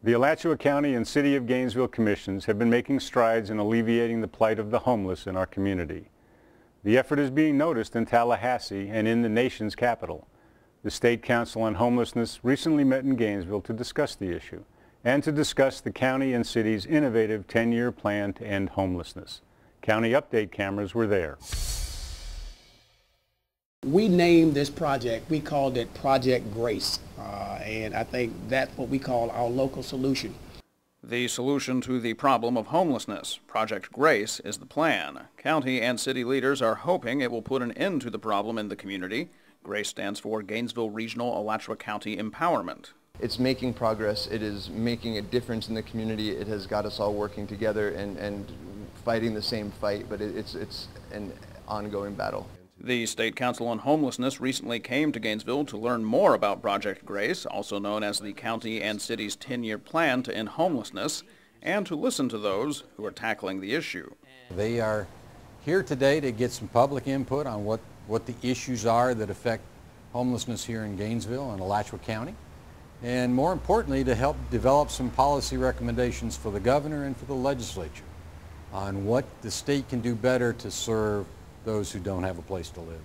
The Alachua County and City of Gainesville Commissions have been making strides in alleviating the plight of the homeless in our community. The effort is being noticed in Tallahassee and in the nation's capital. The State Council on Homelessness recently met in Gainesville to discuss the issue and to discuss the county and city's innovative 10-year plan to end homelessness. County update cameras were there. We named this project, we called it Project Grace, and I think that's what we call our local solution. The solution to the problem of homelessness, Project Grace, is the plan. County and city leaders are hoping it will put an end to the problem in the community. GRACE stands for Gainesville Regional Alachua County Empowerment. It's making progress. It is making a difference in the community. It has got us all working together and fighting the same fight, but it's an ongoing battle. The State Council on Homelessness recently came to Gainesville to learn more about Project Grace, also known as the county and city's 10-year plan to end homelessness, and to listen to those who are tackling the issue. They are here today to get some public input on what the issues are that affect homelessness here in Gainesville and Alachua County, and more importantly to help develop some policy recommendations for the governor and for the legislature on what the state can do better to serve those who don't have a place to live.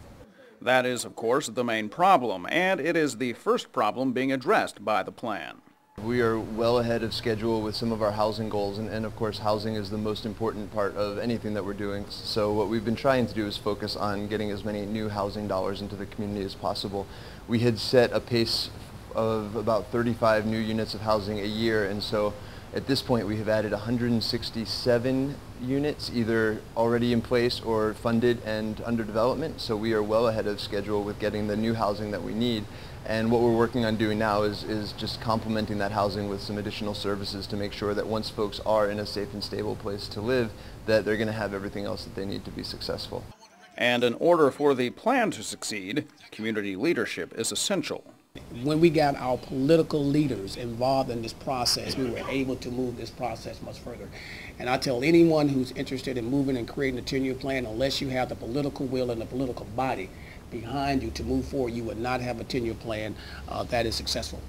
That is, of course, the main problem, and it is the first problem being addressed by the plan. We are well ahead of schedule with some of our housing goals, and of course housing is the most important part of anything that we're doing. So what we've been trying to do is focus on getting as many new housing dollars into the community as possible. We had set a pace of about 35 new units of housing a year, and so at this point we have added 167 units either already in place or funded and under development. So we are well ahead of schedule with getting the new housing that we need. And what we're working on doing now is just complementing that housing with some additional services to make sure that once folks are in a safe and stable place to live, that they're going to have everything else that they need to be successful. And in order for the plan to succeed, community leadership is essential. When we got our political leaders involved in this process, we were able to move this process much further. And I tell anyone who's interested in moving and creating a 10-year plan, unless you have the political will and the political body behind you to move forward, you would not have a 10-year plan that is successful.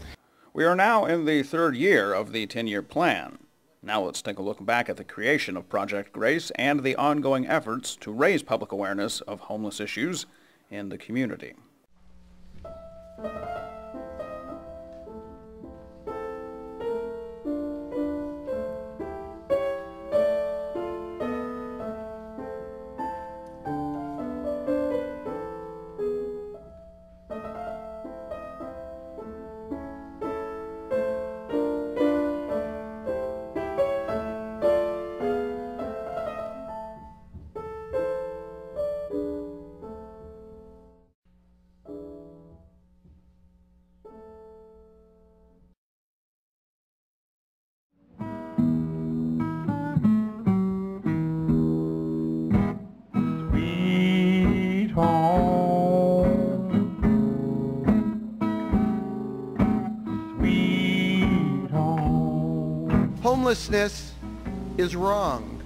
We are now in the third year of the 10-year plan. Now let's take a look back at the creation of Project Grace and the ongoing efforts to raise public awareness of homeless issues in the community. Homelessness is wrong.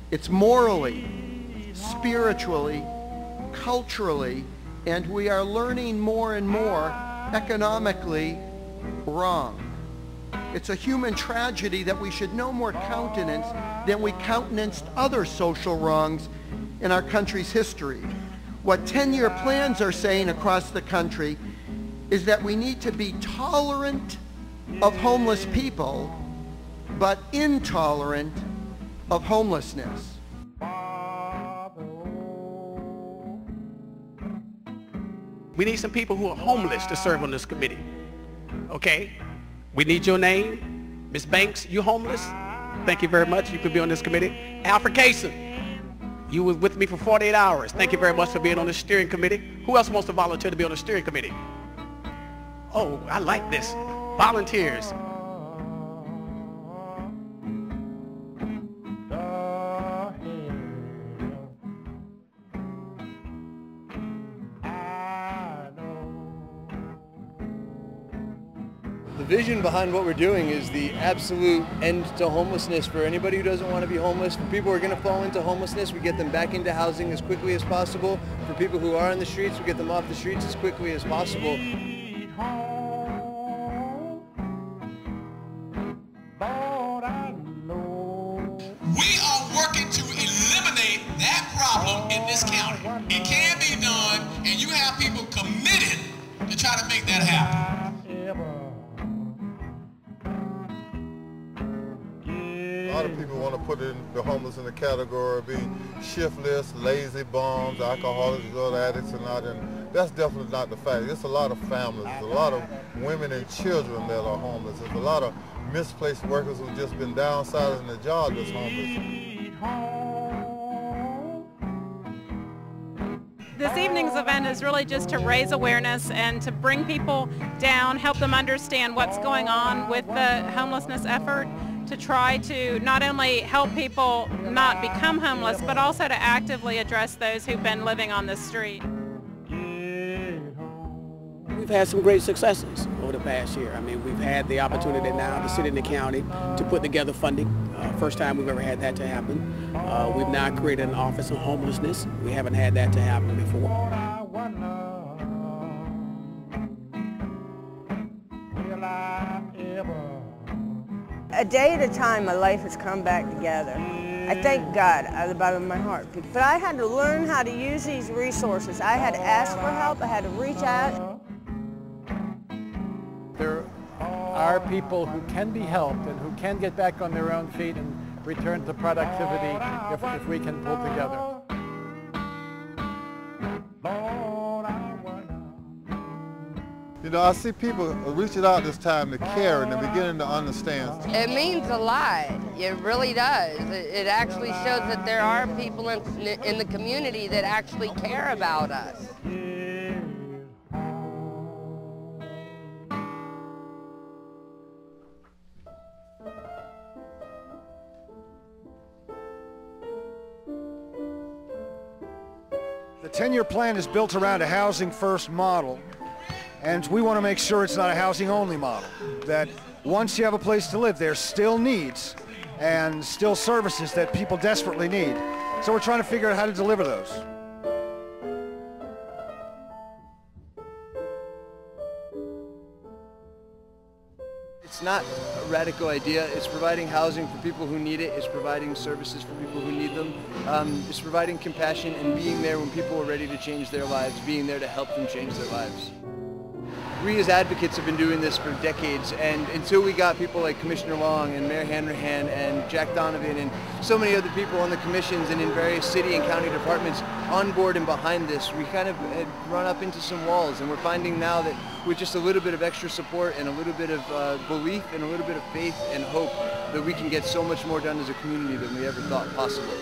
It's morally, spiritually, culturally, and we are learning more and more economically wrong. It's a human tragedy that we should no more countenance than we countenanced other social wrongs in our country's history. What 10-year plans are saying across the country is that we need to be tolerant of homeless people, but intolerant of homelessness. We need some people who are homeless to serve on this committee. Okay? We need your name. Ms. Banks, you homeless? Thank you very much. You could be on this committee. Alfred Kaysen, you was with me for 48 hours. Thank you very much for being on the steering committee. Who else wants to volunteer to be on the steering committee? Oh, I like this. Volunteers. The vision behind what we're doing is the absolute end to homelessness for anybody who doesn't want to be homeless. For people who are going to fall into homelessness, we get them back into housing as quickly as possible. For people who are on the streets, we get them off the streets as quickly as possible. got to make that happen. A lot of people want to put the homeless in the category of being shiftless, lazy bums, alcoholics, drug addicts, and that's definitely not the fact. It's a lot of families, there's a lot of women and children that are homeless. There's a lot of misplaced workers who've just been downsized in the job that's homeless. This evening's event is really just to raise awareness and to bring people down, help them understand what's going on with the homelessness effort, to try to not only help people not become homeless, but also to actively address those who've been living on the street. We've had some great successes over the past year. I mean, we've had the opportunity now, the city and the county, to put together funding. First time we've ever had that to happen. We've now created an office on homelessness. We haven't had that to happen before. A day at a time, my life has come back together. I thank God out of the bottom of my heart. But I had to learn how to use these resources. I had to ask for help. I had to reach out. There are people who can be helped and who can get back on their own feet and return to productivity if we can pull together. You know, I see people reaching out this time to care and they're beginning to understand. It means a lot. It really does. It actually shows that there are people in the community that actually care about us. The 10-year plan is built around a housing-first model, and we want to make sure it's not a housing-only model, that once you have a place to live, there's still needs and still services that people desperately need. So we're trying to figure out how to deliver those. It's not a radical idea. It's providing housing for people who need it. It's providing services for people who need them. It's providing compassion and being there when people are ready to change their lives, being there to help them change their lives. We as advocates have been doing this for decades, and until we got people like Commissioner Long and Mayor Hanrahan and Jack Donovan and so many other people on the commissions and in various city and county departments on board and behind this, we kind of had run up into some walls, and we're finding now that with just a little bit of extra support and a little bit of belief and a little bit of faith and hope that we can get so much more done as a community than we ever thought possible.